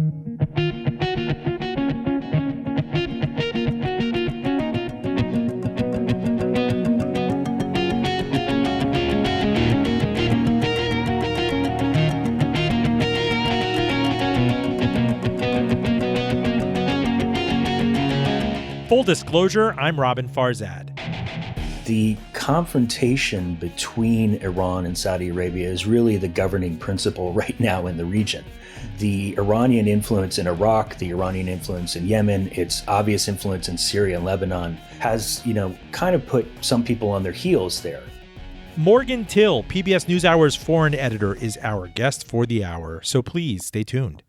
Full disclosure, I'm Robin Farzad. The confrontation between Iran and Saudi Arabia is really the governing principle right now in the region. The Iranian influence in Iraq, the Iranian influence in Yemen, its obvious influence in Syria and Lebanon has, kind of put some people on their heels there. Morgan Till, PBS NewsHour's foreign editor, is our guest for the hour, so please stay tuned.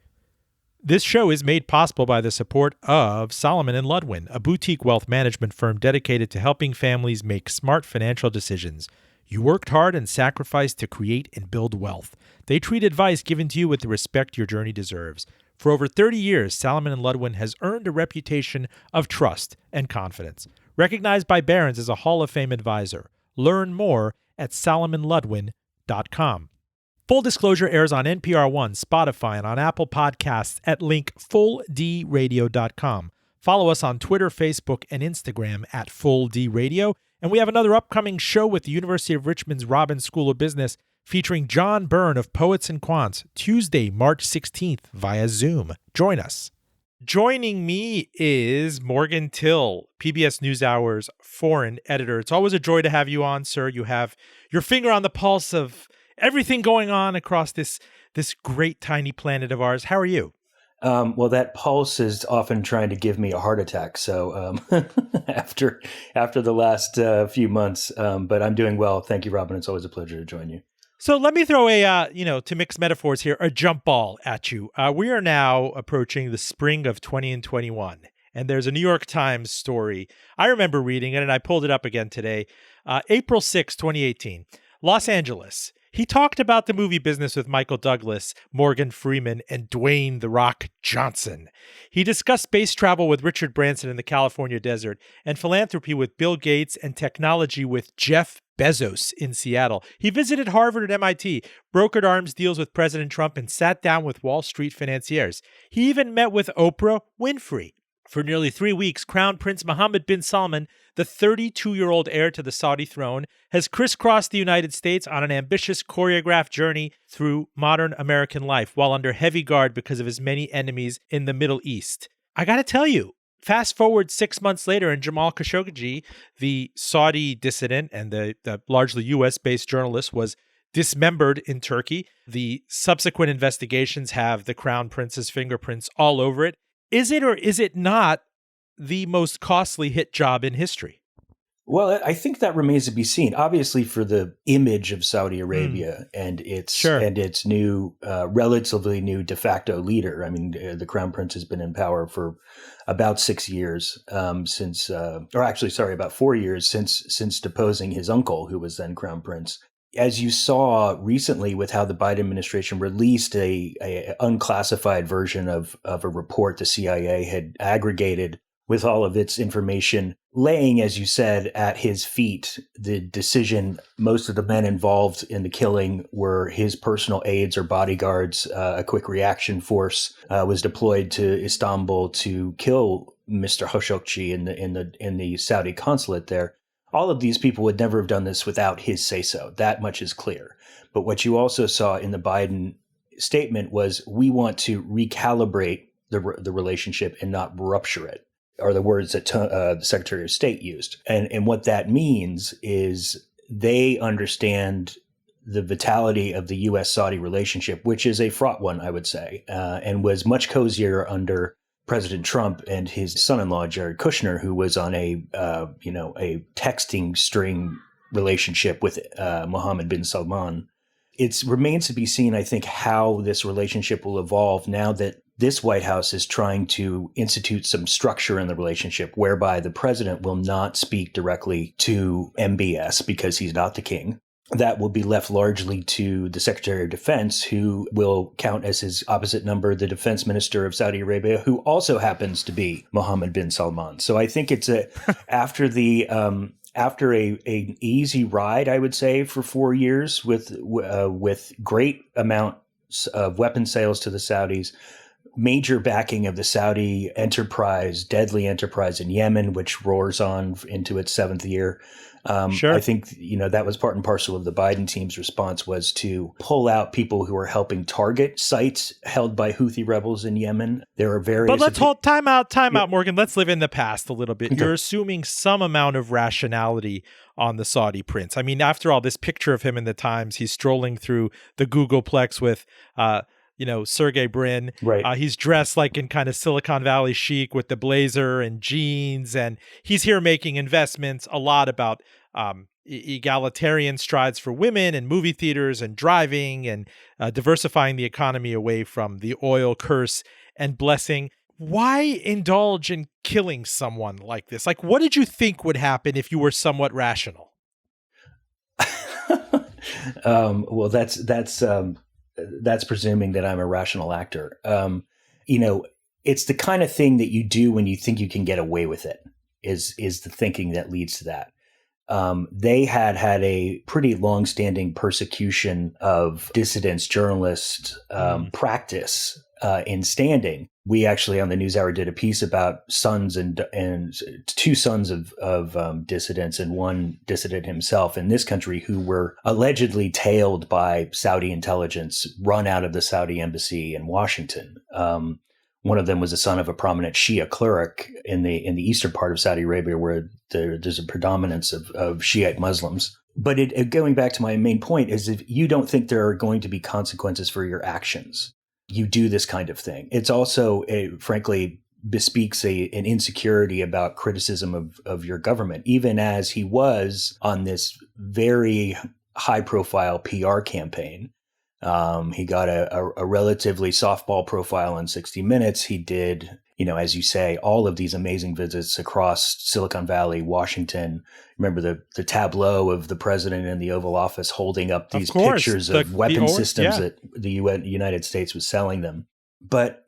This show is made possible by the support of Solomon & Ludwin, a boutique wealth management firm dedicated to helping families make smart financial decisions. You worked hard and sacrificed to create and build wealth. They treat advice given to you with the respect your journey deserves. For over 30 years, Solomon & Ludwin has earned a reputation of trust and confidence. Recognized by Barron's as a Hall of Fame advisor. Learn more at solomonludwin.com. Full Disclosure airs on NPR One, Spotify, and on Apple Podcasts at link fulldradio.com. Follow us on Twitter, Facebook, and Instagram at FullDRadio. And we have another upcoming show with the University of Richmond's Robbins School of Business featuring John Byrne of Poets and Quants, Tuesday, March 16th via Zoom. Join us. Joining me is Morgan Till, PBS NewsHour's foreign editor. It's always a joy to have you on, sir. You have your finger on the pulse of everything going on across this great tiny planet of ours. How are you? Well, that pulse is often trying to give me a heart attack. So after the last few months, but I'm doing well. Thank you, Robin. It's always a pleasure to join you. So let me throw a, to mix metaphors here, a jump ball at you. We are now approaching the spring of 2021. And there's a New York Times story. I remember reading it, and I pulled it up again today. April 6, 2018, Los Angeles. He talked about the movie business with Michael Douglas, Morgan Freeman, and Dwayne "The Rock" Johnson. He discussed space travel with Richard Branson in the California desert, and philanthropy with Bill Gates, and technology with Jeff Bezos in Seattle. He visited Harvard and MIT, brokered arms deals with President Trump, and sat down with Wall Street financiers. He even met with Oprah Winfrey. For nearly 3 weeks, Crown Prince Mohammed bin Salman, the 32-year-old heir to the Saudi throne, has crisscrossed the United States on an ambitious choreographed journey through modern American life while under heavy guard because of his many enemies in the Middle East. I got to tell you, fast forward 6 months later, and Jamal Khashoggi, the Saudi dissident and the largely U.S.-based journalist, was dismembered in Turkey. The subsequent investigations have the Crown Prince's fingerprints all over it. Is it or is it not the most costly hit job in history? Well, I think that remains to be seen. Obviously, for the image of Saudi Arabia and its new, relatively new de facto leader. I mean, the Crown Prince has been in power for about 6 years about 4 years since deposing his uncle, who was then Crown Prince. As you saw recently with how the Biden administration released a unclassified version of a report the CIA had aggregated with all of its information, laying, as you said, at his feet the decision. Most of the men involved in the killing were his personal aides or bodyguards. A quick reaction force was deployed to Istanbul to kill Mr. Khashoggi in the Saudi consulate there. All of these people would never have done this without his say-so. That much is clear. But what you also saw in the Biden statement was, we want to recalibrate the relationship and not rupture it, are the words that the Secretary of State used. And what that means is they understand the vitality of the U.S.-Saudi relationship, which is a fraught one, I would say, and was much cozier under President Trump and his son-in-law, Jared Kushner, who was on a texting string relationship with Mohammed bin Salman. It remains to be seen, I think, how this relationship will evolve now that this White House is trying to institute some structure in the relationship whereby the president will not speak directly to MBS because he's not the king. That will be left largely to the Secretary of Defense, who will count as his opposite number the Defense Minister of Saudi Arabia, who also happens to be Mohammed bin Salman. So I think it's after an easy ride, I would say, for 4 years with great amounts of weapon sales to the Saudis, major backing of the Saudi enterprise, deadly enterprise in Yemen, which roars on into its seventh year. Sure. I think, that was part and parcel of the Biden team's response, was to pull out people who are helping target sites held by Houthi rebels in Yemen. There are various... But let's hold time out, Morgan. Let's live in the past a little bit. Okay. You're assuming some amount of rationality on the Saudi prince. I mean, after all, this picture of him in the Times, he's strolling through the Googleplex with, Sergey Brin. Right. He's dressed like in kind of Silicon Valley chic with the blazer and jeans. And he's here making investments, a lot about egalitarian strides for women and movie theaters and driving and diversifying the economy away from the oil curse and blessing. Why indulge in killing someone like this? Like, what did you think would happen if you were somewhat rational? Well, that's presuming that I'm a rational actor. It's the kind of thing that you do when you think you can get away with it, is the thinking that leads to that. They had a pretty long-standing persecution of dissidents, journalists, practice in standing. We actually on the NewsHour did a piece about sons and two sons of dissidents and one dissident himself in this country who were allegedly tailed by Saudi intelligence, run out of the Saudi embassy in Washington. One of them was the son of a prominent Shia cleric in the eastern part of Saudi Arabia, where there's a predominance of Shiite Muslims. But going back to my main point is, if you don't think there are going to be consequences for your actions, you do this kind of thing. It's also, frankly, bespeaks an insecurity about criticism of your government, even as he was on this very high-profile PR campaign. He got a relatively softball profile in 60 Minutes. He did, as you say, all of these amazing visits across Silicon Valley, Washington. Remember the tableau of the president in the Oval Office holding up these pictures of weapon systems that the United States was selling them. But,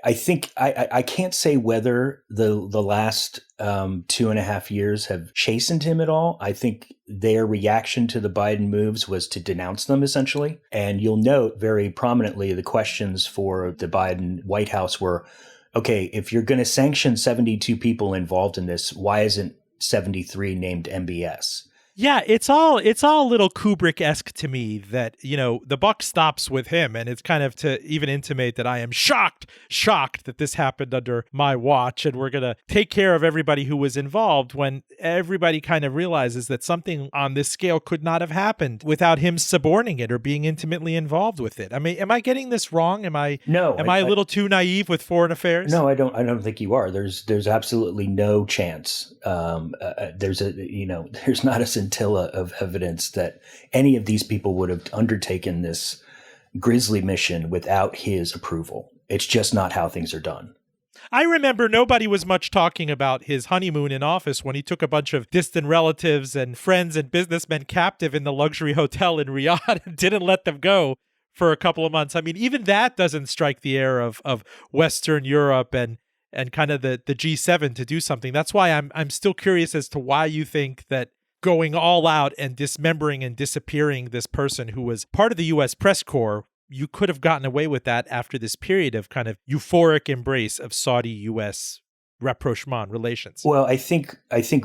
I think I can't say whether the last 2.5 years have chastened him at all. I think their reaction to the Biden moves was to denounce them, essentially. And you'll note very prominently the questions for the Biden White House were, okay, if you're going to sanction 72 people involved in this, why isn't 73 named MBS? Yeah, it's all a little Kubrick-esque to me that, the buck stops with him, and it's kind of to even intimate that I am shocked that this happened under my watch, and we're going to take care of everybody who was involved, when everybody kind of realizes that something on this scale could not have happened without him suborning it or being intimately involved with it. I mean, am I getting this wrong? Am I a little too naive with foreign affairs? No, I don't think you are. There's absolutely no chance. There's not a scintilla of evidence that any of these people would have undertaken this grisly mission without his approval. It's just not how things are done. I remember nobody was much talking about his honeymoon in office when he took a bunch of distant relatives and friends and businessmen captive in the luxury hotel in Riyadh and didn't let them go for a couple of months. I mean, even that doesn't strike the air of Western Europe and kind of the G7 to do something. That's why I'm still curious as to why you think that going all out and dismembering and disappearing this person who was part of the U.S. press corps, you could have gotten away with that after this period of kind of euphoric embrace of Saudi-U.S. rapprochement relations. Well, I think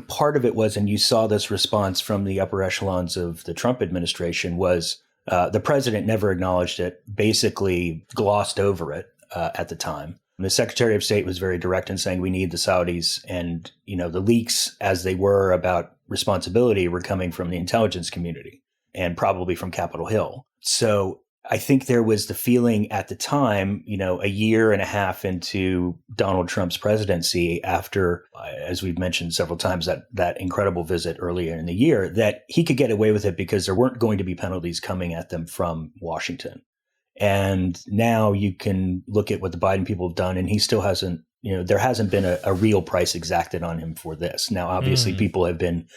part of it was, and you saw this response from the upper echelons of the Trump administration, was the president never acknowledged it, basically glossed over it at the time. The Secretary of State was very direct in saying we need the Saudis, and the leaks, as they were about responsibility, were coming from the intelligence community and probably from Capitol Hill. So I think there was the feeling at the time, a year and a half into Donald Trump's presidency, after, as we've mentioned several times, that incredible visit earlier in the year, that he could get away with it because there weren't going to be penalties coming at them from Washington. And now you can look at what the Biden people have done, and he still hasn't, there hasn't been a real price exacted on him for this. Now, obviously, people have been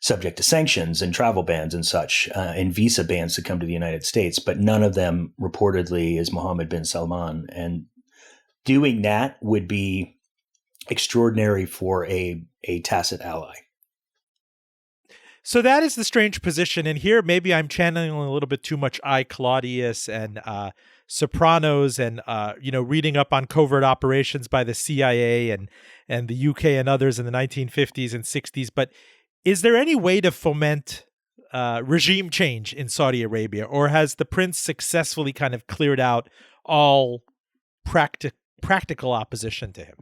subject to sanctions and travel bans and such, and visa bans to come to the United States, but none of them reportedly is Mohammed bin Salman. And doing that would be extraordinary for a tacit ally. So that is the strange position. And here, maybe I'm channeling a little bit too much I, Claudius, and Sopranos and reading up on covert operations by the CIA and the UK and others in the 1950s and 60s. But is there any way to foment regime change in Saudi Arabia, or has the prince successfully kind of cleared out all practical opposition to him?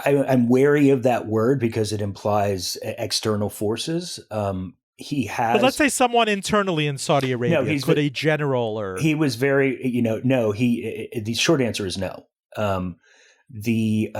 I'm wary of that word because it implies external forces. He has. But let's say someone internally in Saudi Arabia, a general or he was very, no. The short answer is no. The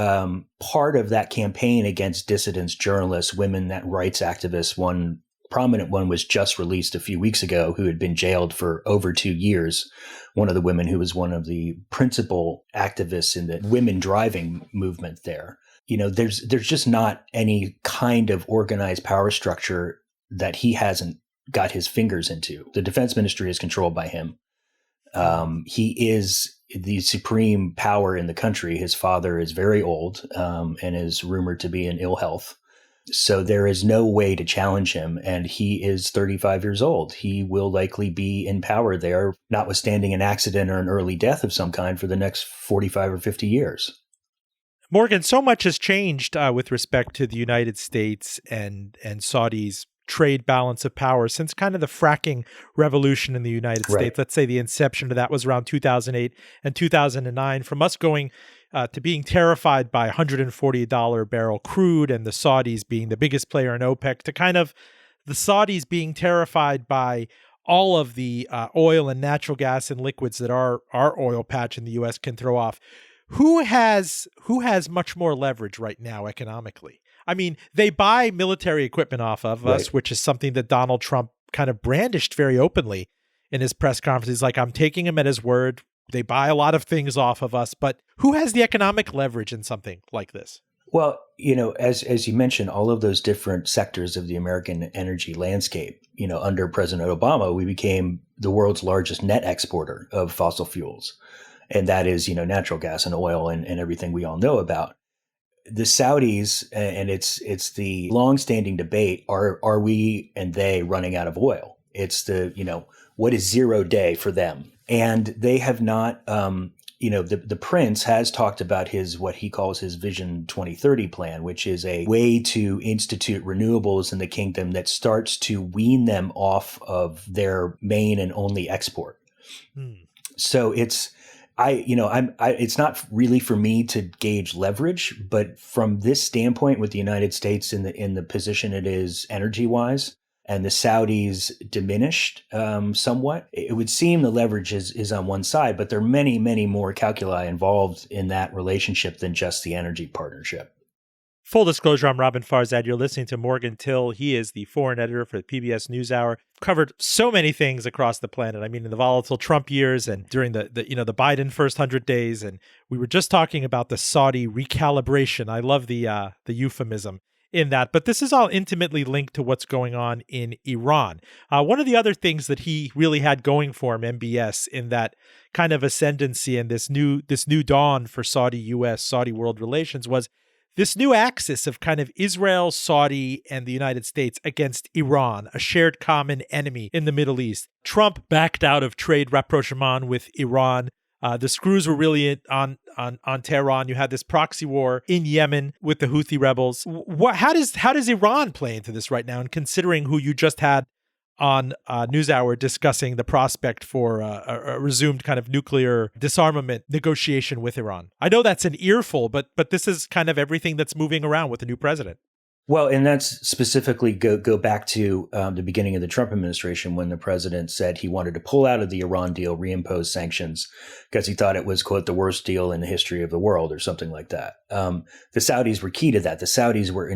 part of that campaign against dissidents, journalists, women rights activists, one prominent one was just released a few weeks ago, who had been jailed for over 2 years. One of the women who was one of the principal activists in the women driving movement there. There's just not any kind of organized power structure that he hasn't got his fingers into. The defense ministry is controlled by him. He is the supreme power in the country. His father is very old and is rumored to be in ill health. So there is no way to challenge him. And he is 35 years old. He will likely be in power there, notwithstanding an accident or an early death of some kind, for the next 45 or 50 years. Morgan, so much has changed with respect to the United States and Saudi's trade balance of power since kind of the fracking revolution in the United States. Right. Let's say the inception of that was around 2008 and 2009. From us going to being terrified by $140 barrel crude and the Saudis being the biggest player in OPEC, to kind of the Saudis being terrified by all of the oil and natural gas and liquids that our oil patch in the U.S. can throw off. Who has much more leverage right now economically? I mean, they buy military equipment off of us, which is something that Donald Trump kind of brandished very openly in his press conferences. Like, I'm taking him at his word. They buy a lot of things off of us. But who has the economic leverage in something like this? Well, as you mentioned, all of those different sectors of the American energy landscape, under President Obama, we became the world's largest net exporter of fossil fuels. And that is, natural gas and oil and everything we all know about. The Saudis, and it's the longstanding debate, are we and they running out of oil? It's what is 0 day for them? And they have not, the prince has talked about what he calls his Vision 2030 plan, which is a way to institute renewables in the kingdom that starts to wean them off of their main and only export. So it's not really for me to gauge leverage, but from this standpoint, with the United States in the position it is energy wise, and the Saudis diminished somewhat, it would seem the leverage is on one side, but there are many, many more calculi involved in that relationship than just the energy partnership. Full disclosure, I'm Robin Farzad. You're listening to Morgan Till. He is the foreign editor for the PBS NewsHour. Covered so many things across the planet. I mean, in the volatile Trump years and during the Biden first 100 days. And we were just talking about the Saudi recalibration. I love the euphemism in that. But this is all intimately linked to what's going on in Iran. One of the other things that he really had going for him, MBS, in that kind of ascendancy and this new dawn for Saudi-U.S., Saudi-world relations was this new axis of kind of Israel, Saudi, and the United States against Iran, a shared common enemy in the Middle East. Trump backed out of trade rapprochement with Iran. The screws were really on Tehran. You had this proxy war in Yemen with the Houthi rebels. How does Iran play into this right now? And considering who you just had on NewsHour discussing the prospect for a resumed kind of nuclear disarmament negotiation with Iran. I know that's an earful, but this is kind of everything that's moving around with the new president. Well, and that's specifically go back to the beginning of the Trump administration, when the president said he wanted to pull out of the Iran deal, reimpose sanctions, because he thought it was, quote, the worst deal in the history of the world or something like that. The Saudis were key to that. The Saudis were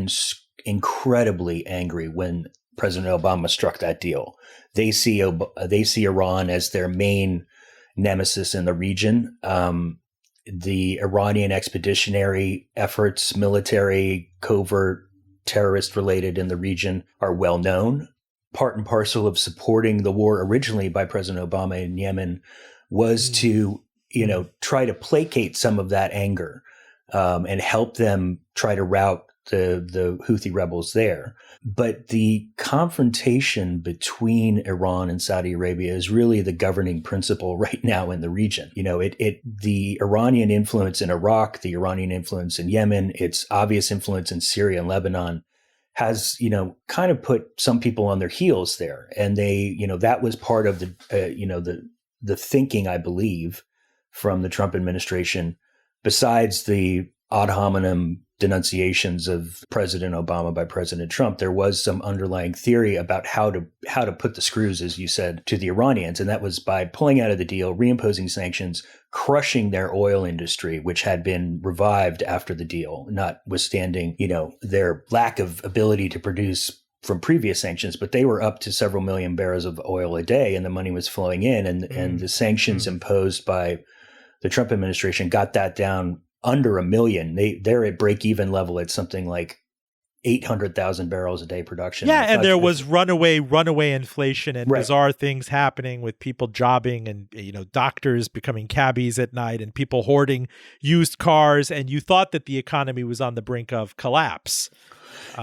incredibly angry when President Obama struck that deal. They see Iran as their main nemesis in the region. The Iranian expeditionary efforts, military, covert, terrorist-related in the region, are well known. Part and parcel of supporting the war originally by President Obama in Yemen was to, try to placate some of that anger and help them try to rout the Houthi rebels there. But the confrontation between Iran and Saudi Arabia is really the governing principle right now in the region. The Iranian influence in Iraq, the Iranian influence in Yemen, its obvious influence in Syria and Lebanon has, kind of put some people on their heels there. And that was part of the thinking, I believe, from the Trump administration, besides the ad hominem denunciations of President Obama by President Trump. There was some underlying theory about how to put the screws, as you said, to the Iranians. And that was by pulling out of the deal, reimposing sanctions, crushing their oil industry, which had been revived after the deal, notwithstanding, their lack of ability to produce from previous sanctions, but they were up to several million barrels of oil a day and the money was flowing in, and the sanctions imposed by the Trump administration got that down under a million. They're at break-even level at something like 800,000 barrels a day production. Yeah, and there was runaway inflation and right. bizarre things happening with people jobbing and, doctors becoming cabbies at night and people hoarding used cars. And you thought that the economy was on the brink of collapse.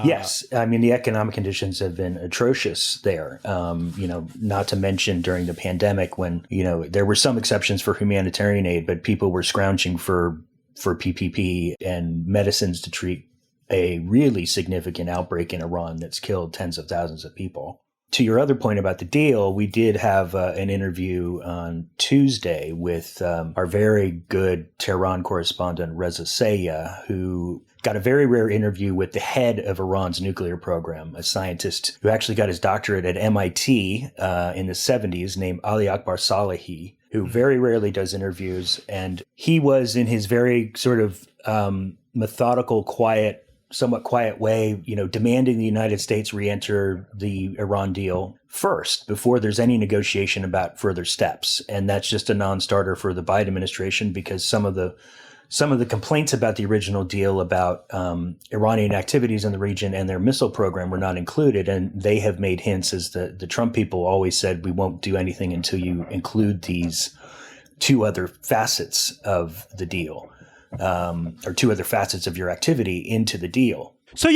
Yes. I mean, the economic conditions have been atrocious there. Not to mention during the pandemic when, there were some exceptions for humanitarian aid, but people were scrounging for PPP and medicines to treat a really significant outbreak in Iran that's killed tens of thousands of people. To your other point about the deal, we did have an interview on Tuesday with our very good Tehran correspondent, Reza Sayah, who got a very rare interview with the head of Iran's nuclear program, a scientist who actually got his doctorate at MIT in the 70s, named Ali Akbar Salehi, who very rarely does interviews. And he was, in his very sort of methodical, somewhat quiet way, demanding the United States re-enter the Iran deal first before there's any negotiation about further steps. And that's just a non-starter for the Biden administration, because some of the complaints about the original deal about Iranian activities in the region and their missile program were not included. And they have made hints, as the Trump people always said, we won't do anything until you include these two other facets of the deal. Or two other facets of your activity into the deal. So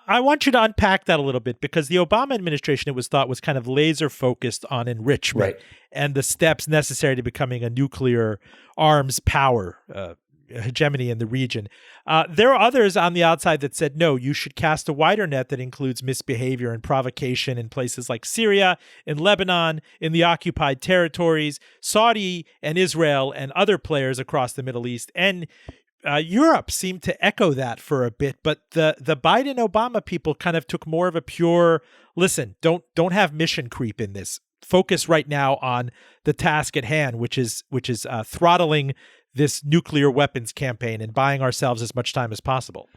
I want you to unpack that a little bit, because the Obama administration, it was thought, was kind of laser focused on enrichment and the steps necessary to becoming a nuclear arms power, hegemony in the region. There are others on the outside that said, no, you should cast a wider net that includes misbehavior and provocation in places like Syria, in Lebanon, in the occupied territories, Saudi and Israel and other players across the Middle East. And Europe seemed to echo that for a bit, but the Biden-Obama people kind of took more of a pure, listen, don't have mission creep in this. Focus right now on the task at hand, which is throttling this nuclear weapons campaign and buying ourselves as much time as possible.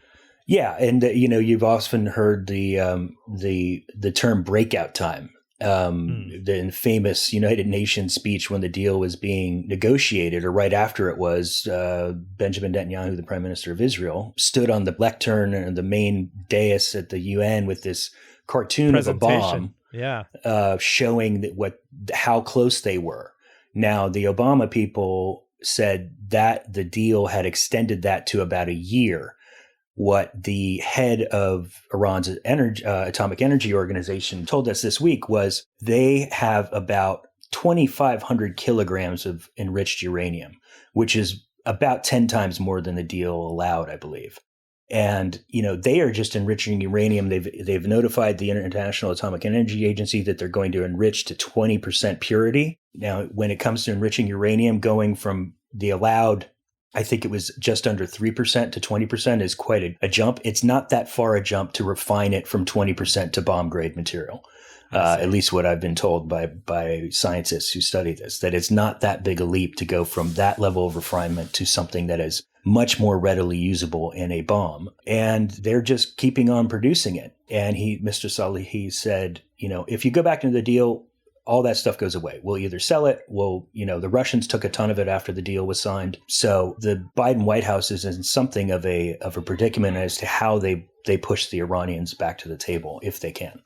Yeah, and you've often heard the term breakout time. The famous United Nations speech when the deal was being negotiated, or right after it was, Benjamin Netanyahu, the Prime Minister of Israel, stood on the lectern and the main dais at the UN with this cartoon of a bomb, showing how close they were. Now, the Obama people said that the deal had extended that to about a year. What the head of Iran's atomic energy organization told us this week was they have about 2,500 kilograms of enriched uranium, which is about 10 times more than the deal allowed, I believe. And, they are just enriching uranium. They've notified the International Atomic Energy Agency that they're going to enrich to 20% purity. Now, when it comes to enriching uranium, going from the allowed, I think it was just under 3% to 20% is quite a jump. It's not that far a jump to refine it from 20% to bomb grade material. At least what I've been told by scientists who study this, that it's not that big a leap to go from that level of refinement to something that is much more readily usable in a bomb. And they're just keeping on producing it. And Mr. Salehi said, if you go back into the deal, all that stuff goes away. We'll either sell it. The Russians took a ton of it after the deal was signed. So the Biden White House is in something of a predicament as to how they push the Iranians back to the table if they can.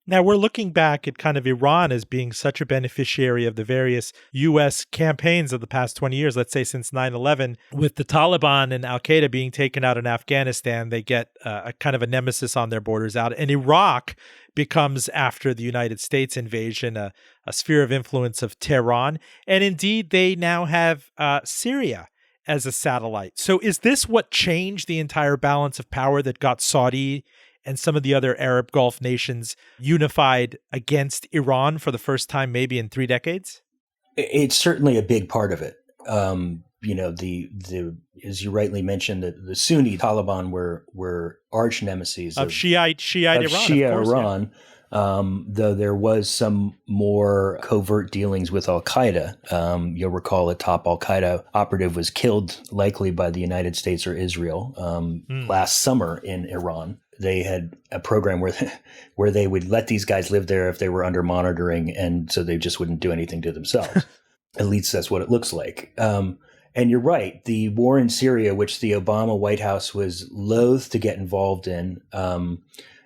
Now, we're looking back at kind of Iran as being such a beneficiary of the various U.S. campaigns of the past 20 years, let's say since 9/11, with the Taliban and al-Qaeda being taken out in Afghanistan. They get a kind of a nemesis on their borders out. And Iraq becomes, after the United States invasion, a sphere of influence of Tehran. And indeed, they now have Syria as a satellite. So is this what changed the entire balance of power that got Saudi and some of the other Arab Gulf nations unified against Iran for the first time maybe in 3 decades? It's certainly a big part of it. The as you rightly mentioned, the Sunni Taliban were arch nemesis of Shiite Iran. Shia of course, Iran. Yeah. Though there was some more covert dealings with al-Qaeda. You'll recall a top al-Qaeda operative was killed, likely by the United States or Israel, last summer in Iran. They had a program where they would let these guys live there if they were under monitoring, and so they just wouldn't do anything to themselves. At least that's what it looks like. And you're right. The war in Syria, which the Obama White House was loath to get involved in,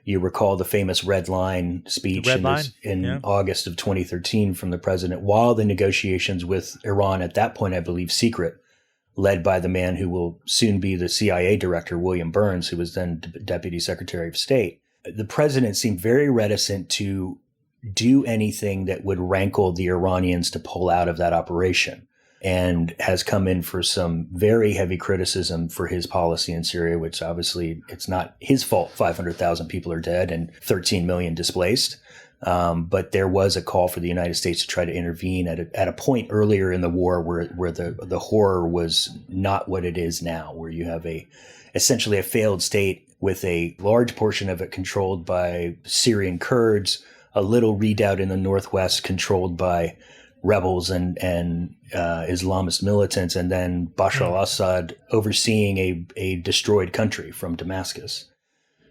you recall the famous Red Line speech in August of 2013 from the president, while the negotiations with Iran at that point, I believe, secret, led by the man who will soon be the CIA director, William Burns, who was then Deputy Secretary of State. The president seemed very reticent to do anything that would rankle the Iranians to pull out of that operation, and has come in for some very heavy criticism for his policy in Syria, which obviously it's not his fault. 500,000 people are dead and 13 million displaced. But there was a call for the United States to try to intervene at a point earlier in the war where the horror was not what it is now, where you have essentially a failed state with a large portion of it controlled by Syrian Kurds, a little redoubt in the northwest controlled by rebels and Islamist militants, and then Bashar al-Assad overseeing a destroyed country from Damascus.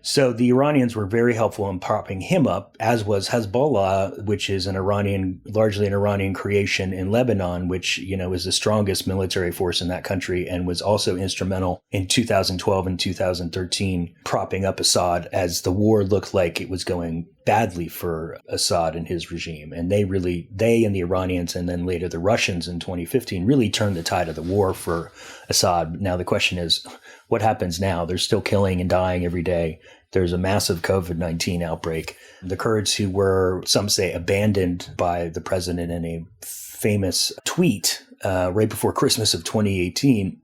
So the Iranians were very helpful in propping him up, as was Hezbollah, which is largely an Iranian creation in Lebanon, which, is the strongest military force in that country and was also instrumental in 2012 and 2013 propping up Assad as the war looked like it was going badly for Assad and his regime. And they and the Iranians and then later the Russians in 2015 really turned the tide of the war for Assad. Now the question is, what happens now? They're still killing and dying every day. There's a massive COVID-19 outbreak. The Kurds, who were, some say, abandoned by the president in a famous tweet right before Christmas of 2018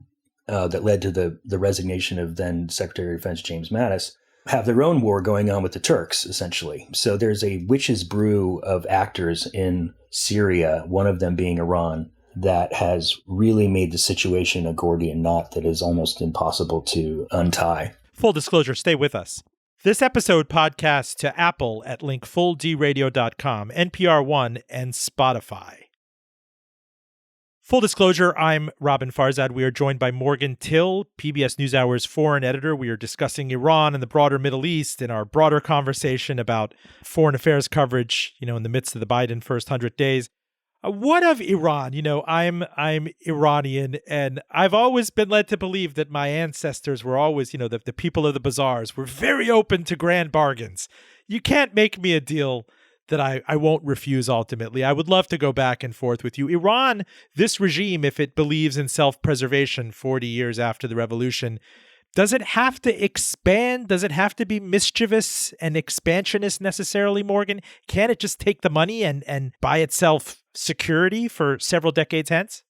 that led to the resignation of then Secretary of Defense James Mattis, have their own war going on with the Turks, essentially. So there's a witch's brew of actors in Syria, one of them being Iran, that has really made the situation a Gordian knot that is almost impossible to untie. Full disclosure, stay with us. This episode podcasts to Apple at linkfulldradio.com, NPR One, and Spotify. Full disclosure, I'm Robin Farzad. We are joined by Morgan Till, PBS NewsHour's foreign editor. We are discussing Iran and the broader Middle East in our broader conversation about foreign affairs coverage, in the midst of the Biden first 100 days. What of Iran? I'm Iranian, and I've always been led to believe that my ancestors were always, the people of the bazaars were very open to grand bargains. You can't make me a deal that I won't refuse ultimately. I would love to go back and forth with you. Iran, this regime, if it believes in self-preservation 40 years after the revolution, does it have to expand? Does it have to be mischievous and expansionist necessarily, Morgan? Can't it just take the money and buy itself security for several decades hence?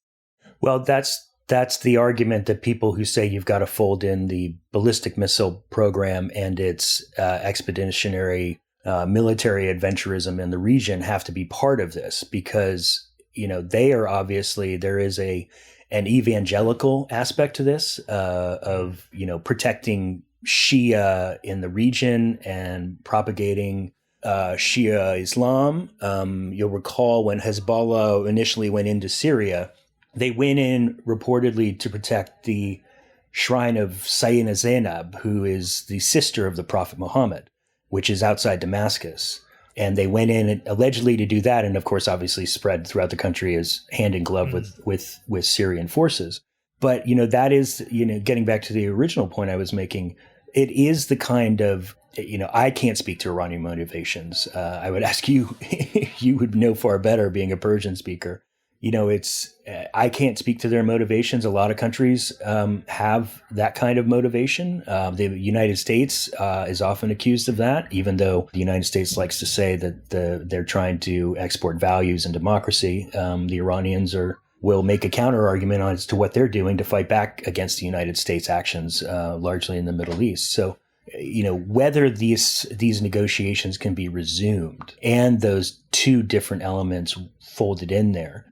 Well, that's the argument that people who say you've got to fold in the ballistic missile program and its expeditionary military adventurism in the region have to be part of this, because, they are obviously, there is an evangelical aspect to this of, protecting Shia in the region and propagating Shia Islam. You'll recall when Hezbollah initially went into Syria, they went in reportedly to protect the shrine of Sayyidina Zainab, who is the sister of the Prophet Muhammad, which is outside Damascus. And they went in allegedly to do that, and of course, obviously spread throughout the country as hand in glove with Syrian forces. But that is getting back to the original point I was making. it is the kind of, I can't speak to Iranian motivations. I would ask you, you would know far better being a Persian speaker. I can't speak to their motivations. A lot of countries have that kind of motivation. The United States is often accused of that, even though the United States likes to say that they're trying to export values and democracy. The Iranians will make a counter argument as to what they're doing to fight back against the United States actions, largely in the Middle East. So, whether these negotiations can be resumed and those two different elements folded in there,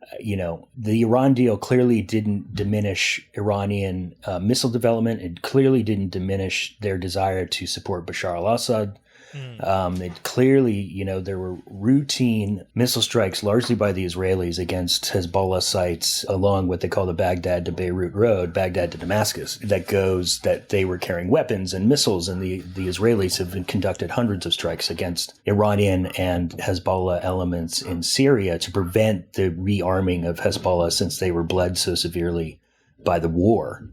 the Iran deal clearly didn't diminish Iranian missile development. It clearly didn't diminish their desire to support Bashar al-Assad. It clearly, there were routine missile strikes, largely by the Israelis, against Hezbollah sites along what they call the Baghdad to Beirut road, Baghdad to Damascus, that they were carrying weapons and missiles, and the Israelis have conducted hundreds of strikes against Iranian and Hezbollah elements in Syria to prevent the rearming of Hezbollah, since they were bled so severely by the war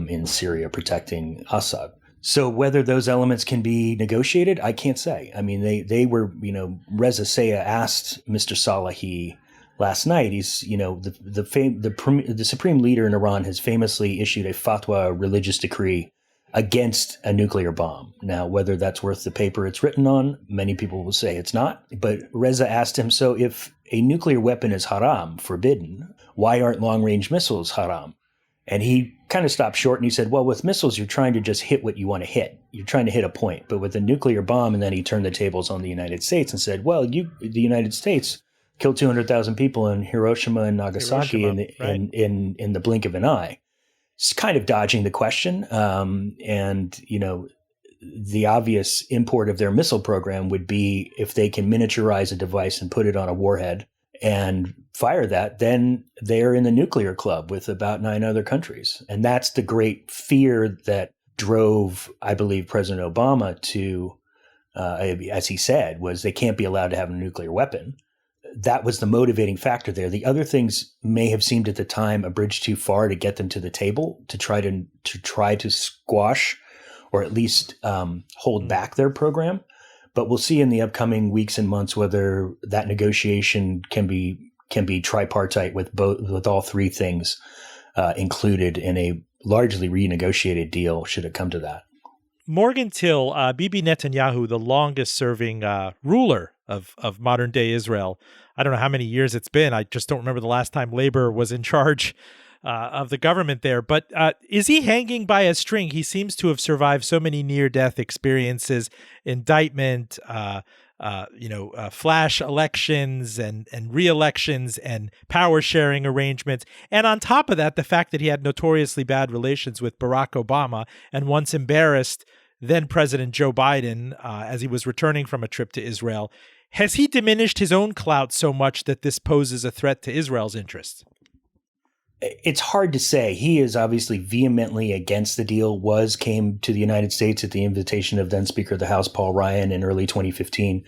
in Syria protecting Assad. So whether those elements can be negotiated, I can't say. I mean, they were, Reza Sayah asked Mr. Salahi last night. He's, the supreme leader in Iran has famously issued a fatwa, a religious decree, against a nuclear bomb. Now, whether that's worth the paper it's written on, many people will say it's not. But Reza asked him, so if a nuclear weapon is haram, forbidden, why aren't long-range missiles haram? And he kind of stopped short and he said, well, with missiles, you're trying to just hit what you want to hit. You're trying to hit a point. But with a nuclear bomb, and then he turned the tables on the United States and said, well, the United States killed 200,000 people in Hiroshima and Nagasaki in the blink of an eye. It's kind of dodging the question. The obvious import of their missile program would be if they can miniaturize a device and put it on a warhead and fire that, then they're in the nuclear club with about 9 other countries. And that's the great fear that drove, I believe, President Obama to, as he said, was they can't be allowed to have a nuclear weapon. That was the motivating factor there. The other things may have seemed at the time a bridge too far to get them to the table, to try to squash or at least hold back their program. But we'll see in the upcoming weeks and months whether that negotiation can be tripartite with all three things included in a largely renegotiated deal, should it come to that. Morgan Till, Bibi Netanyahu, the longest-serving ruler of modern-day Israel. I don't know how many years it's been. I just don't remember the last time Labor was in charge of the government there. But is he hanging by a string? He seems to have survived so many near-death experiences, indictment, flash elections and re-elections and power-sharing arrangements. And on top of that, the fact that he had notoriously bad relations with Barack Obama and once embarrassed then President Joe Biden as he was returning from a trip to Israel. Has he diminished his own clout so much that this poses a threat to Israel's interests? It's hard to say. He is obviously vehemently against the deal, came to the United States at the invitation of then Speaker of the House, Paul Ryan, in early 2015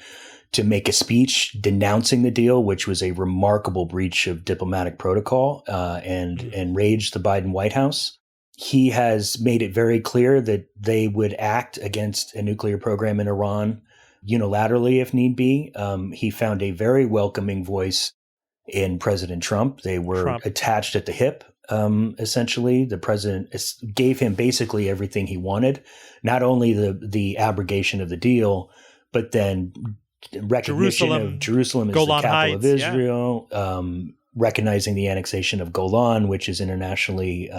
to make a speech denouncing the deal, which was a remarkable breach of diplomatic protocol and enraged the Biden White House. He has made it very clear that they would act against a nuclear program in Iran unilaterally if need be. He found a very welcoming voice in President Trump. They were attached at the hip, essentially. The president gave him basically everything he wanted, not only the abrogation of the deal, but then recognition of Jerusalem as Golan the capital Heights, of Israel, recognizing the annexation of Golan, which is internationally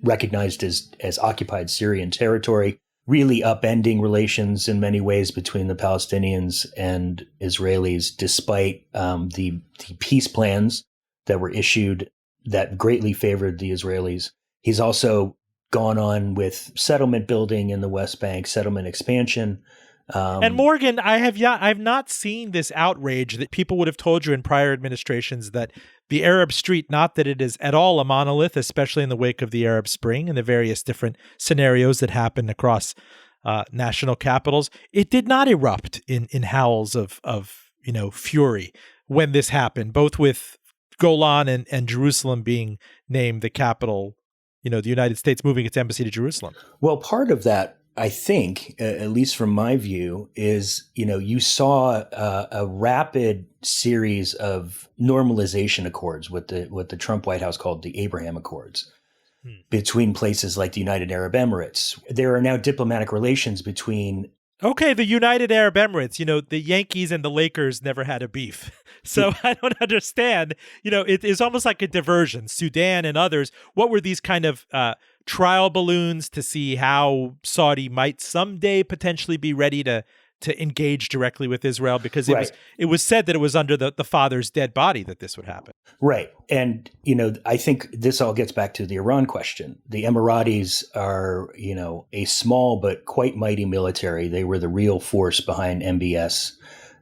recognized as occupied Syrian territory, really upending relations in many ways between the Palestinians and Israelis, despite the peace plans that were issued that greatly favored the Israelis. He's also gone on with settlement building in the West Bank, settlement expansion. And Morgan, I've not seen this outrage that people would have told you in prior administrations that the Arab street, not that it is at all a monolith, especially in the wake of the Arab Spring and the various different scenarios that happened across national capitals, it did not erupt in howls of fury when this happened, both with Golan and Jerusalem being named the capital, the United States moving its embassy to Jerusalem. Well, part of that, I think, at least from my view, is, you saw a rapid series of normalization accords, what the Trump White House called the Abraham Accords, between places like the United Arab Emirates. There are now diplomatic relations between. Okay, the United Arab Emirates, the Yankees and the Lakers never had a beef. So I don't understand. It is almost like a diversion. Sudan and others, what were these kind of trial balloons to see how Saudi might someday potentially be ready to engage directly with Israel? Because it was said that it was under the father's dead body that this would happen. Right. And, I think this all gets back to the Iran question. The Emiratis are, a small but quite mighty military. They were the real force behind MBS,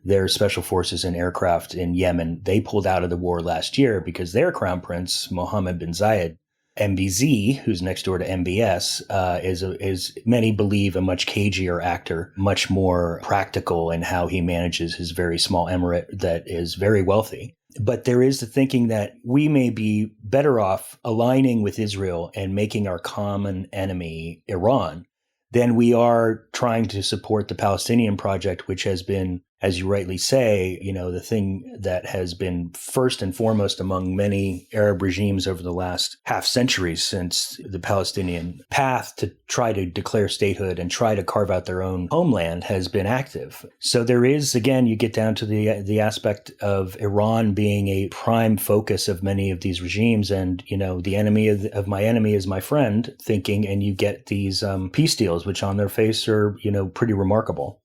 their special forces and aircraft in Yemen. They pulled out of the war last year because their crown prince, Mohammed bin Zayed, MBZ, who's next door to MBS, is many believe a much cagier actor, much more practical in how he manages his very small emirate that is very wealthy. But there is the thinking that we may be better off aligning with Israel and making our common enemy Iran than we are trying to support the Palestinian project, which has been, as you rightly say, the thing that has been first and foremost among many Arab regimes over the last half century since the Palestinian path to try to declare statehood and try to carve out their own homeland has been active. So there is, again, you get down to the aspect of Iran being a prime focus of many of these regimes and, the enemy of my enemy is my friend thinking, and you get these peace deals, which on their face are, pretty remarkable.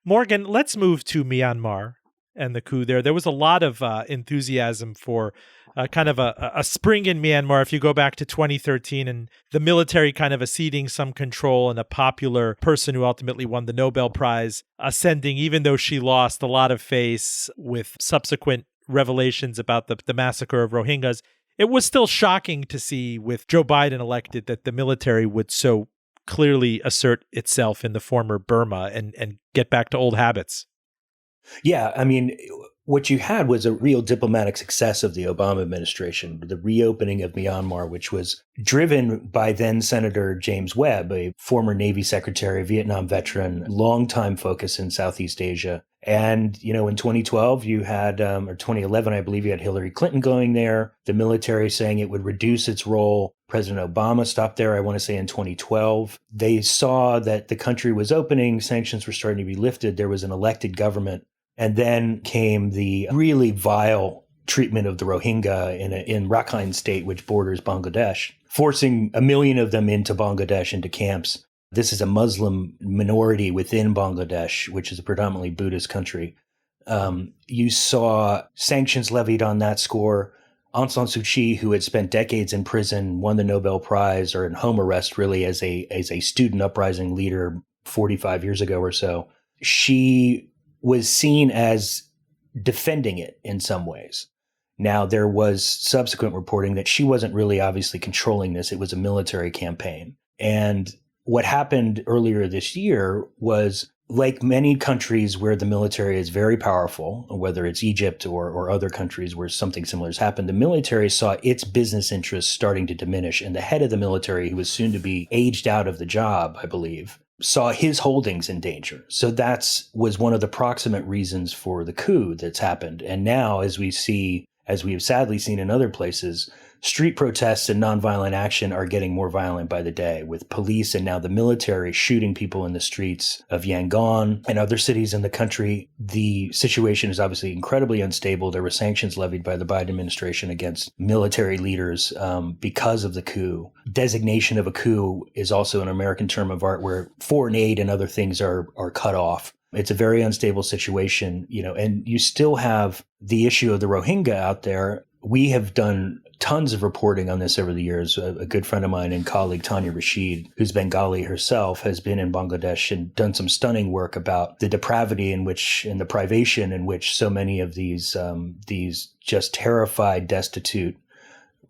Morgan, let's move to Myanmar and the coup there. There was a lot of enthusiasm for kind of a spring in Myanmar. If you go back to 2013 and the military kind of acceding some control and a popular person who ultimately won the Nobel Prize ascending, even though she lost a lot of face with subsequent revelations about the massacre of Rohingyas, it was still shocking to see with Joe Biden elected that the military would so clearly assert itself in the former Burma and get back to old habits. Yeah, I mean, what you had was a real diplomatic success of the Obama administration, the reopening of Myanmar, which was driven by then Senator James Webb, a former Navy secretary, Vietnam veteran, longtime focus in Southeast Asia. And, in 2012, you had, or 2011, I believe you had Hillary Clinton going there, the military saying it would reduce its role. President Obama stopped there, I want to say, in 2012. They saw that the country was opening, sanctions were starting to be lifted, there was an elected government. And then came the really vile treatment of the Rohingya in Rakhine State, which borders Bangladesh, forcing 1 million of them into Bangladesh, into camps. This is a Muslim minority within Bangladesh, which is a predominantly Buddhist country. You saw sanctions levied on that score. Aung San Suu Kyi, who had spent decades in prison, won the Nobel Prize, or in home arrest really as a student uprising leader 45 years ago or so. She was seen as defending it in some ways. Now, there was subsequent reporting that she wasn't really obviously controlling this. It was a military campaign. And what happened earlier this year was, like many countries where the military is very powerful, whether it's Egypt or other countries where something similar has happened, the military saw its business interests starting to diminish. And the head of the military, who was soon to be aged out of the job, I believe, saw his holdings in danger. So was one of the proximate reasons for the coup that's happened. And now, as we have sadly seen in other places, street protests and nonviolent action are getting more violent by the day, with police and now the military shooting people in the streets of Yangon and other cities in the country. The situation is obviously incredibly unstable. There were sanctions levied by the Biden administration against military leaders because of the coup. Designation of a coup is also an American term of art where foreign aid and other things are cut off. It's a very unstable situation, and you still have the issue of the Rohingya out there. We have done tons of reporting on this over the years. A good friend of mine and colleague, Tanya Rashid, who's Bengali herself, has been in Bangladesh and done some stunning work about the depravity and the privation in which so many of these just terrified, destitute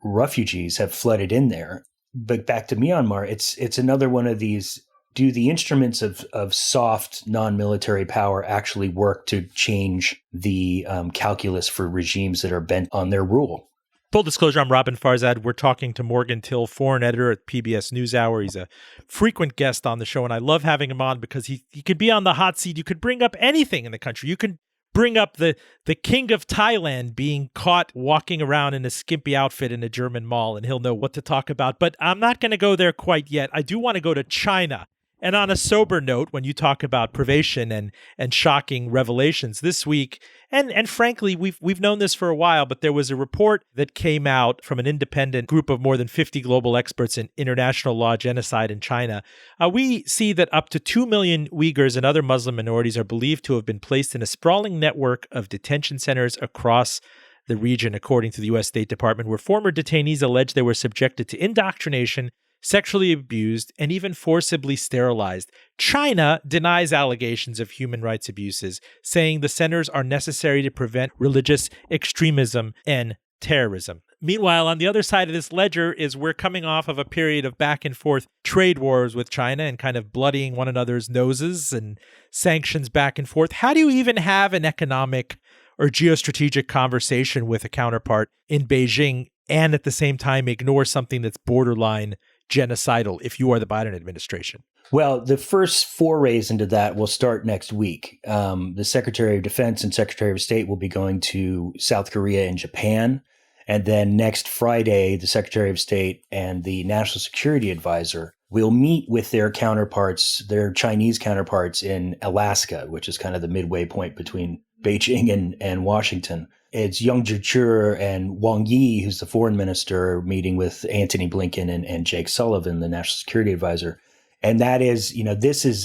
refugees have flooded in there. But back to Myanmar, it's another one of these. Do the instruments of soft non-military power actually work to change the calculus for regimes that are bent on their rule? Full disclosure, I'm Robin Farzad. We're talking to Morgan Till, foreign editor at PBS NewsHour. He's a frequent guest on the show, and I love having him on because he could be on the hot seat. You could bring up anything in the country. You can bring up the king of Thailand being caught walking around in a skimpy outfit in a German mall, and he'll know what to talk about. But I'm not going to go there quite yet. I do want to go to China. And on a sober note, when you talk about privation and shocking revelations this week, and frankly, we've known this for a while, but there was a report that came out from an independent group of more than 50 global experts in international law genocide in China. We see that up to 2 million Uyghurs and other Muslim minorities are believed to have been placed in a sprawling network of detention centers across the region, according to the U.S. State Department, where former detainees allege they were subjected to indoctrination, sexually abused, and even forcibly sterilized. China denies allegations of human rights abuses, saying the centers are necessary to prevent religious extremism and terrorism. Meanwhile, on the other side of this ledger is we're coming off of a period of back and forth trade wars with China and kind of bloodying one another's noses and sanctions back and forth. How do you even have an economic or geostrategic conversation with a counterpart in Beijing and at the same time ignore something that's borderline genocidal if you are the Biden administration? Well, the first forays into that will start next week. The Secretary of Defense and Secretary of State will be going to South Korea and Japan. And then next Friday, the Secretary of State and the National Security Advisor will meet with their counterparts, their Chinese counterparts in Alaska, which is kind of the midway point between Beijing and Washington. It's Yang Jiechi and Wang Yi, who's the foreign minister, meeting with Antony Blinken and Jake Sullivan, the national security advisor. And that is,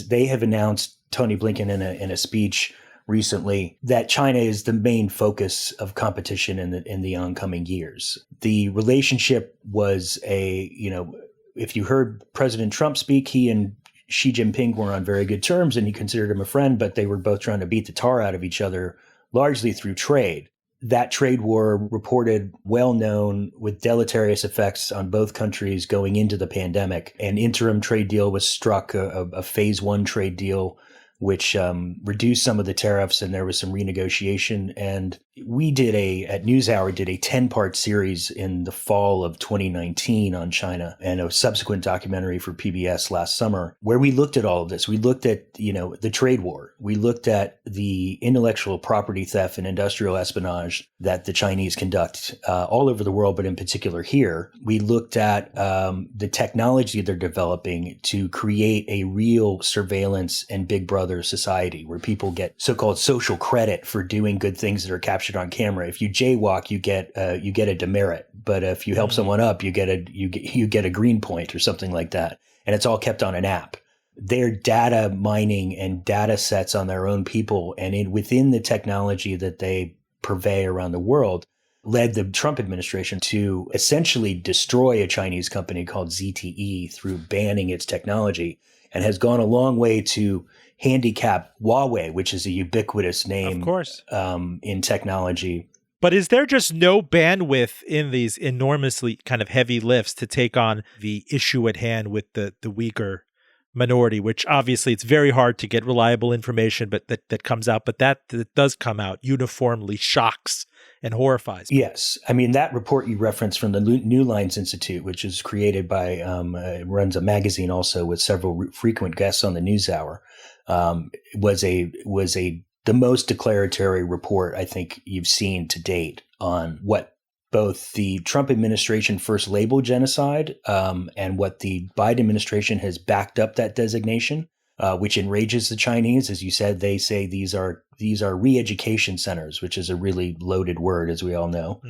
they have announced, Tony Blinken in a speech recently, that China is the main focus of competition in the oncoming years. The relationship was if you heard President Trump speak, he and Xi Jinping were on very good terms and he considered him a friend, but they were both trying to beat the tar out of each other, largely through trade. That trade war reported well known with deleterious effects on both countries going into the pandemic. An interim trade deal was struck, a phase one trade deal, which reduced some of the tariffs, and there was some renegotiation. And we at NewsHour did a 10-part series in the fall of 2019 on China and a subsequent documentary for PBS last summer, where we looked at all of this. We looked at, the trade war. We looked at the intellectual property theft and industrial espionage that the Chinese conduct all over the world, but in particular here. We looked at the technology they're developing to create a real surveillance and big brother society where people get so-called social credit for doing good things that are captured on camera. If you jaywalk, you get a demerit, but if you help someone up, you get a green point or something like that, and it's all kept on an app. They're data mining and data sets on their own people, and within the technology that they purvey around the world, led the Trump administration to essentially destroy a Chinese company called ZTE through banning its technology, and has gone a long way to handicap Huawei, which is a ubiquitous name, of course, in technology. But is there just no bandwidth in these enormously kind of heavy lifts to take on the issue at hand with the Uyghur minority, which obviously it's very hard to get reliable information, but that comes out, but that does come out uniformly shocks and horrifies people. Yes. I mean, that report you referenced from the New Lines Institute, which is created by, runs a magazine also with several frequent guests on the NewsHour, was the most declaratory report I think you've seen to date on what both the Trump administration first labeled genocide, and what the Biden administration has backed up that designation, which enrages the Chinese. As you said, they say these are re-education centers, which is a really loaded word, as we all know.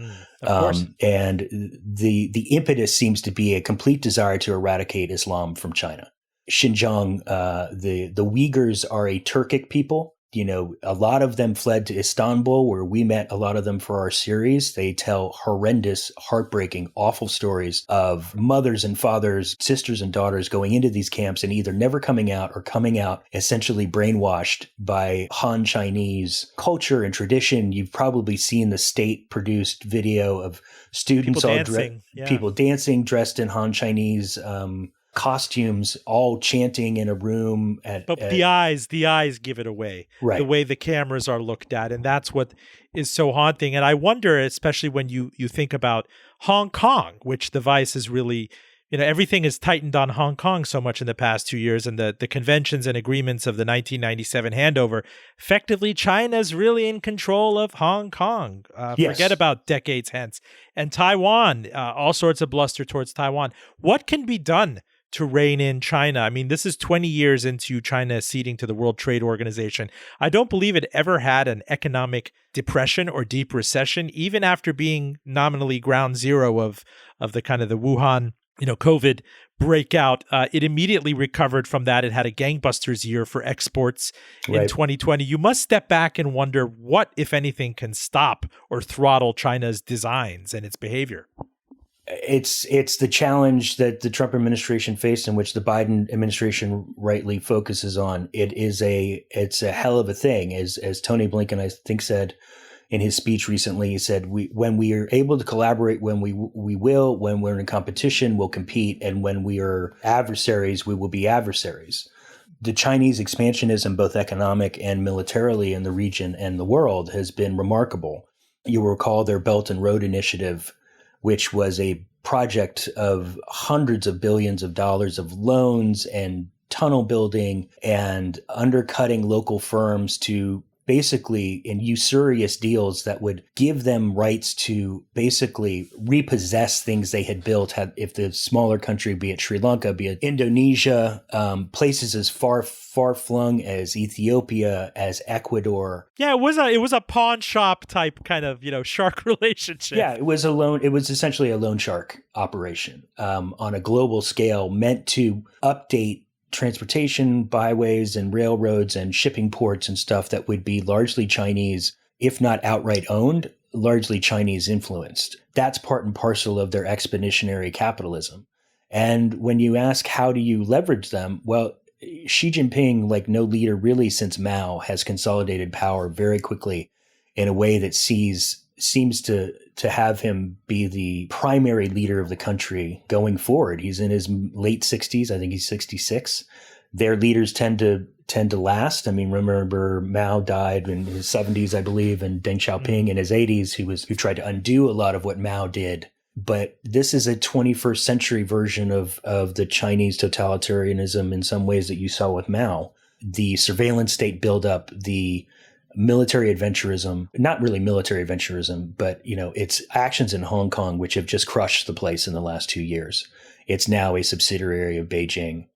Of course. And the impetus seems to be a complete desire to eradicate Islam from China. Xinjiang, the Uyghurs are a Turkic people. A lot of them fled to Istanbul, where we met a lot of them for our series. They tell horrendous, heartbreaking, awful stories of mothers and fathers, sisters and daughters going into these camps and either never coming out or coming out essentially brainwashed by Han Chinese culture and tradition. You've probably seen the state-produced video of students People dancing, people dancing dressed in Han Chinese costumes, all chanting in a room But the eyes give it away. Right. The way the cameras are looked at, and that's what is so haunting. And I wonder, especially when you think about Hong Kong, which the Vice is really, everything is tightened on Hong Kong so much in the past 2 years, and the conventions and agreements of the 1997 handover. Effectively, China's really in control of Hong Kong. Yes. Forget about decades hence. And Taiwan, all sorts of bluster towards Taiwan. What can be done to rein in China? I mean, this is 20 years into China ceding to the World Trade Organization. I don't believe it ever had an economic depression or deep recession, even after being nominally ground zero of the kind of the Wuhan, COVID breakout. It immediately recovered from that. It had a gangbusters year for exports in 2020. You must step back and wonder what, if anything, can stop or throttle China's designs and its behavior. It's the challenge that the Trump administration faced, in which the Biden administration rightly focuses on. It's a hell of a thing, as Tony Blinken, I think, said in his speech recently. He said, when we are able to collaborate, when we will, when we're in competition, we'll compete, and when we are adversaries, we will be adversaries. The Chinese expansionism, both economic and militarily, in the region and the world has been remarkable. You'll recall their Belt and Road Initiative, which was a project of hundreds of billions of dollars of loans and tunnel building and undercutting local firms to basically in usurious deals that would give them rights to basically repossess things they had built. If the smaller country, be it Sri Lanka, be it Indonesia, places as far flung as Ethiopia, as Ecuador. Yeah, it was a pawn shop type kind of shark relationship. Yeah, it was essentially a loan shark operation on a global scale, meant to update transportation, byways and railroads and shipping ports and stuff that would be largely Chinese, if not outright owned, largely Chinese influenced. That's part and parcel of their expeditionary capitalism. And when you ask, how do you leverage them? Well, Xi Jinping, like no leader really since Mao, has consolidated power very quickly in a way that seems to have him be the primary leader of the country going forward. He's in his late 60s. I think he's 66. Their leaders tend to last. I mean, remember Mao died in his 70s, I believe, and Deng Xiaoping in his 80s, who tried to undo a lot of what Mao did. But this is a 21st century version of the Chinese totalitarianism in some ways that you saw with Mao. The surveillance state buildup, the military adventurism, not really military adventurism, but, its actions in Hong Kong, which have just crushed the place in the last 2 years. It's now a subsidiary of Beijing.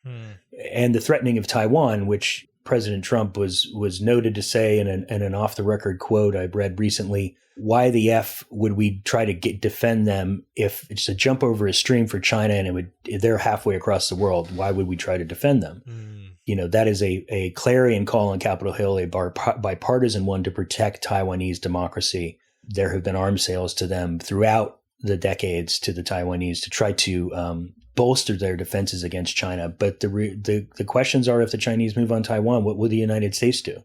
And the threatening of Taiwan, which President Trump was noted to say in an off-the-record quote I read recently, why the F would we try to defend them if it's a jump over a stream for China and they're halfway across the world? Why would we try to defend them? That is a clarion call on Capitol Hill, a bipartisan one, to protect Taiwanese democracy. There have been arms sales to them throughout the decades to the Taiwanese to try to bolster their defenses against China. But the questions are, if the Chinese move on Taiwan, what will the United States do?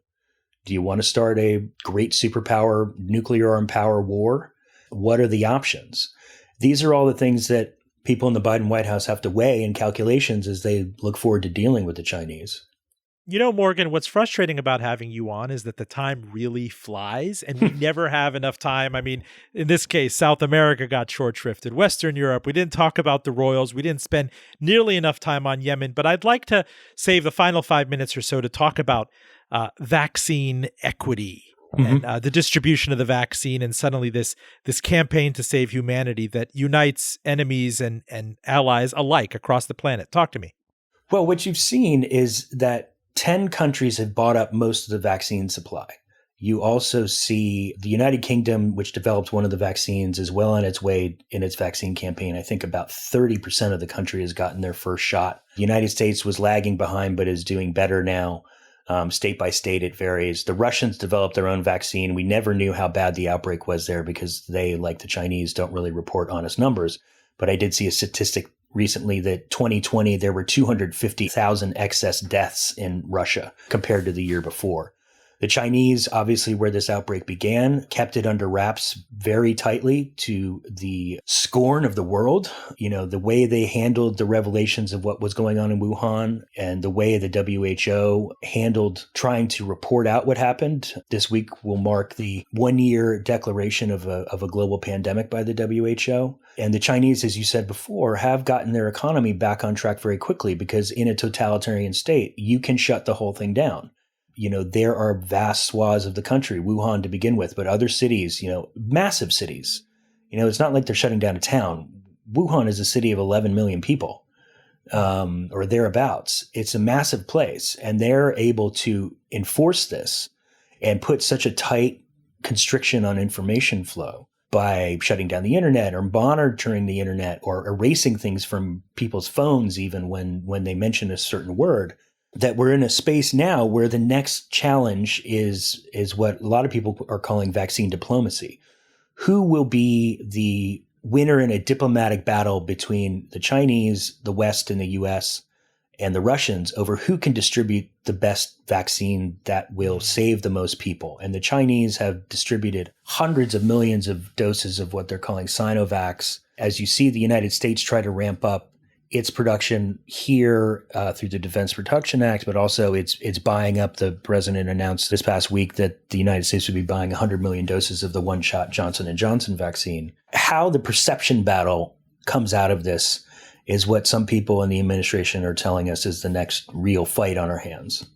Do you want to start a great superpower, nuclear armed power war? What are the options? These are all the things that people in the Biden White House have to weigh in calculations as they look forward to dealing with the Chinese. Morgan, what's frustrating about having you on is that the time really flies and we never have enough time. I mean, in this case, South America got short shrifted. Western Europe, we didn't talk about the royals. We didn't spend nearly enough time on Yemen. But I'd like to save the final 5 minutes or so to talk about vaccine equity and the distribution of the vaccine, and suddenly this campaign to save humanity that unites enemies and allies alike across the planet. Talk to me. Well, what you've seen is that 10 countries have bought up most of the vaccine supply. You also see the United Kingdom, which developed one of the vaccines, is well on its way in its vaccine campaign. I think about 30% of the country has gotten their first shot. The United States was lagging behind, but is doing better now. State by state, it varies. The Russians developed their own vaccine. We never knew how bad the outbreak was there because they, like the Chinese, don't really report honest numbers. But I did see a statistic recently that 2020, there were 250,000 excess deaths in Russia compared to the year before. The Chinese, obviously, where this outbreak began, kept it under wraps very tightly to the scorn of the world. The way they handled the revelations of what was going on in Wuhan and the way the WHO handled trying to report out what happened. This week will mark the 1-year declaration of a global pandemic by the WHO. And the Chinese, as you said before, have gotten their economy back on track very quickly because in a totalitarian state, you can shut the whole thing down. There are vast swaths of the country, Wuhan to begin with, but other cities, massive cities. It's not like they're shutting down a town. Wuhan is a city of 11 million people, or thereabouts. It's a massive place, and they're able to enforce this and put such a tight constriction on information flow by shutting down the internet or monitoring the internet or erasing things from people's phones, even when they mention a certain word, that we're in a space now where the next challenge is what a lot of people are calling vaccine diplomacy. Who will be the winner in a diplomatic battle between the Chinese, the West and the US, and the Russians over who can distribute the best vaccine that will save the most people? And the Chinese have distributed hundreds of millions of doses of what they're calling Sinovacs. As you see the United States try to ramp up its production here through the Defense Production Act, but also it's buying up. The president announced this past week that the United States would be buying 100 million doses of the one-shot Johnson & Johnson vaccine. How the perception battle comes out of this is what some people in the administration are telling us is the next real fight on our hands.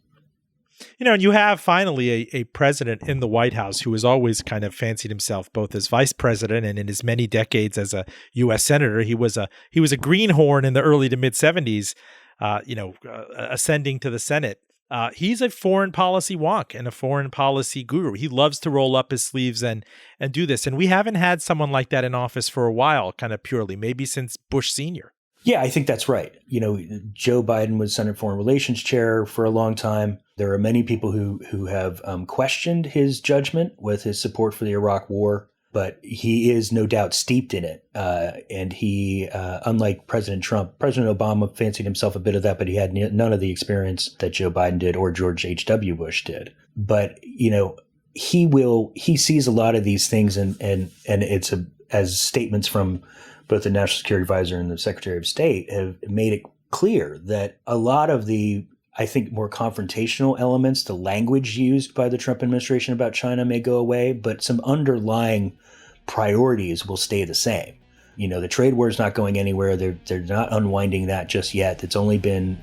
And you have finally a president in the White House who has always kind of fancied himself both as vice president and in his many decades as a U.S. senator. He was a greenhorn in the early to mid 70s, ascending to the Senate. He's a foreign policy wonk and a foreign policy guru. He loves to roll up his sleeves and do this. And we haven't had someone like that in office for a while, kind of purely, maybe since Bush Sr. Yeah, I think that's right. Joe Biden was Senate Foreign Relations Chair for a long time. There are many people who have questioned his judgment with his support for the Iraq War, but he is no doubt steeped in it. And he, unlike President Trump, President Obama fancied himself a bit of that, but he had none of the experience that Joe Biden did or George H.W. Bush did. But, he sees a lot of these things and it's as statements from both the National Security Advisor and the Secretary of State have made it clear that a lot of the, I think, more confrontational elements, the language used by the Trump administration about China may go away, but some underlying priorities will stay the same. The trade war is not going anywhere. They're not unwinding that just yet. It's only been,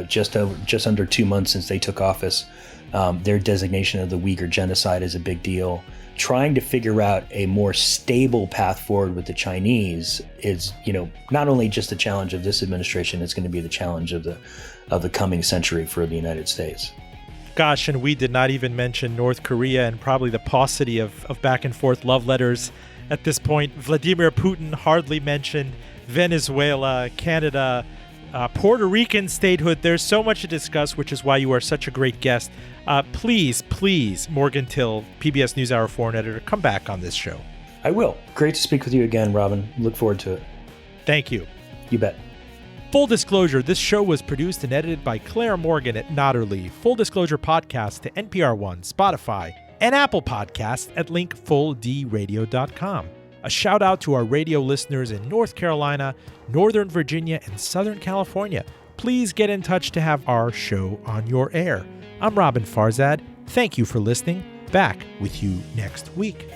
just under 2 months since they took office. Their designation of the Uyghur genocide is a big deal. Trying to figure out a more stable path forward with the Chinese is, not only just the challenge of this administration, it's going to be the challenge of the coming century for the United States. Gosh, and we did not even mention North Korea and probably the paucity of back and forth love letters at this point. Vladimir Putin hardly mentioned, Venezuela, Canada, Puerto Rican statehood. There's so much to discuss, which is why you are such a great guest. Please, Morgan Till, PBS NewsHour foreign editor, come back on this show. I will. Great to speak with you again, Robin. Look forward to it. Thank you. You bet. Full disclosure, this show was produced and edited by Claire Morgan at Notterly. Full Disclosure podcast to NPR One, Spotify, and Apple Podcasts at linkfulldradio.com. A shout out to our radio listeners in North Carolina, Northern Virginia, and Southern California. Please get in touch to have our show on your air. I'm Robin Farzad. Thank you for listening. Back with you next week.